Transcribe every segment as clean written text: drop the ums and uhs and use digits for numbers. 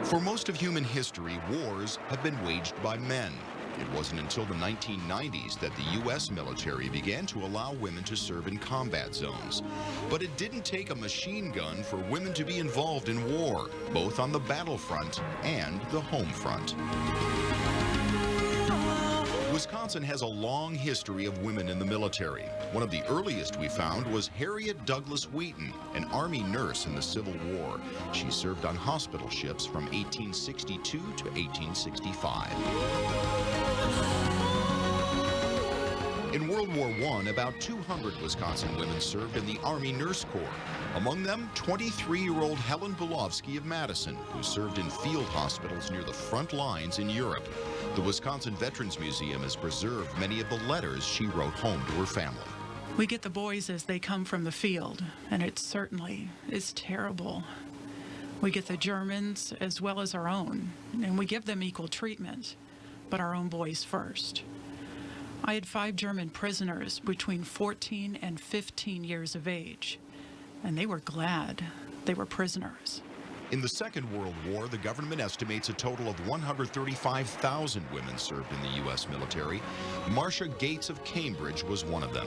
For most of human history, wars have been waged by men. It wasn't until the 1990s that the U.S. military began to allow women to serve in combat zones. But it didn't take a machine gun for women to be involved in war, both on the battlefront and the home front. Wisconsin has a long history of women in the military. One of the earliest we found was Harriet Douglas Wheaton, an Army nurse in the Civil War. She served on hospital ships from 1862 to 1865. In World War I, about 200 Wisconsin women served in the Army Nurse Corps. Among them, 23-year-old Helen Bulovsky of Madison, who served in field hospitals near the front lines in Europe. The Wisconsin Veterans Museum has preserved many of the letters she wrote home to her family. We get the boys as they come from the field, and it certainly is terrible. We get the Germans as well as our own, and we give them equal treatment, but our own boys first. I had 5 German prisoners between 14 and 15 years of age, and they were glad they were prisoners. In the Second World War, the government estimates a total of 135,000 women served in the U.S. military. Marcia Gates of Cambridge was one of them.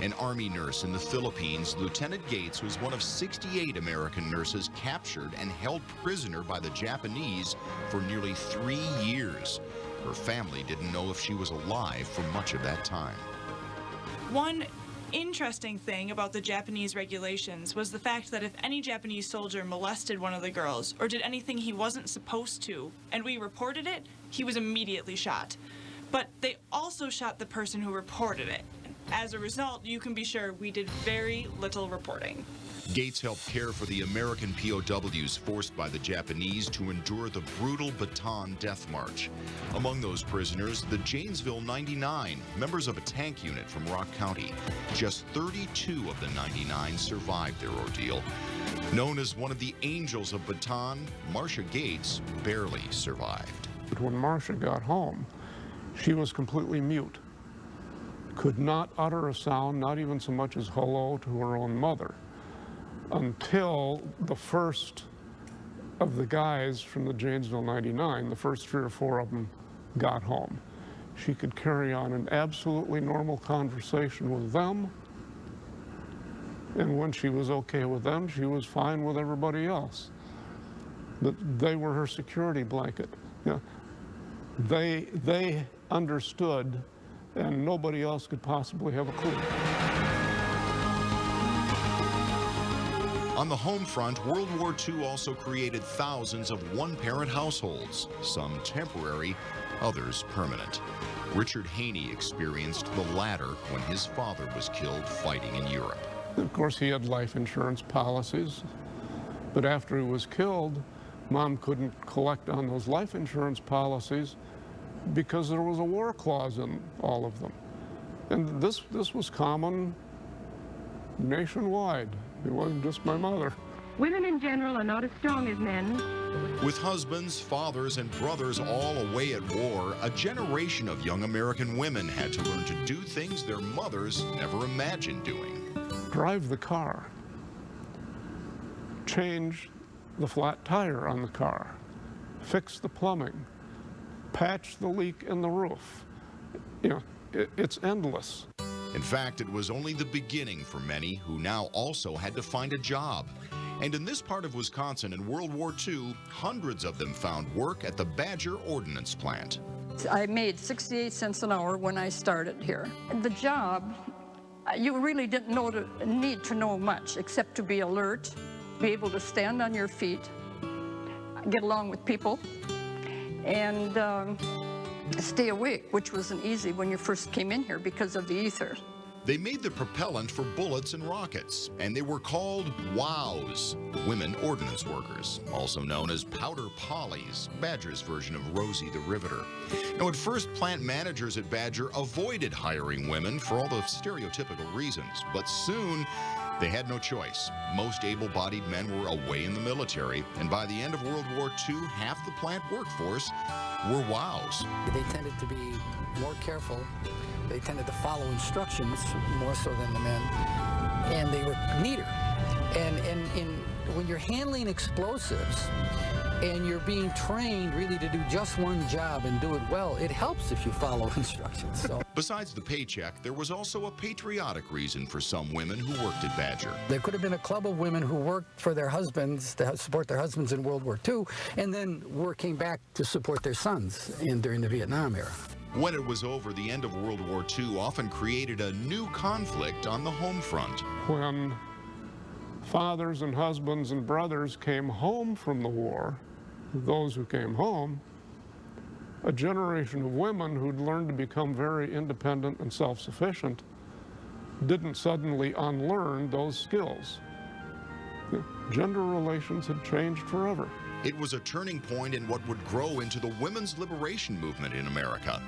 An Army nurse in the Philippines, Lieutenant Gates was one of 68 American nurses captured and held prisoner by the Japanese for nearly 3 years. Her family didn't know if she was alive for much of that time. One interesting thing about the Japanese regulations was the fact that if any Japanese soldier molested one of the girls or did anything he wasn't supposed to, and we reported it, he was immediately shot. But they also shot the person who reported it. As a result, you can be sure we did very little reporting. Gates helped care for the American POWs forced by the Japanese to endure the brutal Bataan Death March. Among those prisoners, the Janesville 99, members of a tank unit from Rock County. Just 32 of the 99 survived their ordeal. Known as one of the angels of Bataan, Marcia Gates barely survived. But when Marcia got home, she was completely mute. Could not utter a sound, not even so much as hello to her own mother, until the first of the guys from the Janesville 99, the first 3 or 4 of them, got home. She could carry on an absolutely normal conversation with them, and when she was okay with them, she was fine with everybody else. They were her security blanket. You know, they understood, and nobody else could possibly have a clue. On the home front, World War II also created thousands of one-parent households, some temporary, others permanent. Richard Haney experienced the latter when his father was killed fighting in Europe. Of course, he had life insurance policies, but after he was killed, Mom couldn't collect on those life insurance policies because there was a war clause in all of them. And this was common nationwide. It wasn't just my mother. Women in general are not as strong as men. With husbands, fathers, and brothers all away at war, a generation of young American women had to learn to do things their mothers never imagined doing. Drive the car. Change the flat tire on the car. Fix the plumbing. Patch the leak in the roof. You know, it's endless. In fact, it was only the beginning for many who now also had to find a job. And in this part of Wisconsin in World War II, hundreds of them found work at the Badger Ordnance Plant. I made 68 cents an hour when I started here. The job, you really didn't need to know much except to be alert, be able to stand on your feet, get along with people, and stay awake, which wasn't easy when you first came in here because of the ether. They made the propellant for bullets and rockets, and they were called WOWs, Women Ordnance Workers, also known as Powder Pollies, Badger's version of Rosie the Riveter. Now, at first, plant managers at Badger avoided hiring women for all the stereotypical reasons, but soon they had no choice. Most able-bodied men were away in the military, and by the end of World War II, half the plant workforce were WOWs. They tended to be more careful. They tended to follow instructions more so than the men, and they were neater. And when you're handling explosives, and you're being trained really to do just one job and do it well, it helps if you follow instructions. So. Besides the paycheck, there was also a patriotic reason for some women who worked at Badger. There could have been a club of women who worked for their husbands, to support their husbands in World War II, and then came back to support their sons during the Vietnam era. When it was over, the end of World War II often created a new conflict on the home front. When fathers and husbands and brothers came home from the war, those who came home, a generation of women who'd learned to become very independent and self-sufficient didn't suddenly unlearn those skills. Gender relations had changed forever. It was a turning point in what would grow into the women's liberation movement in America.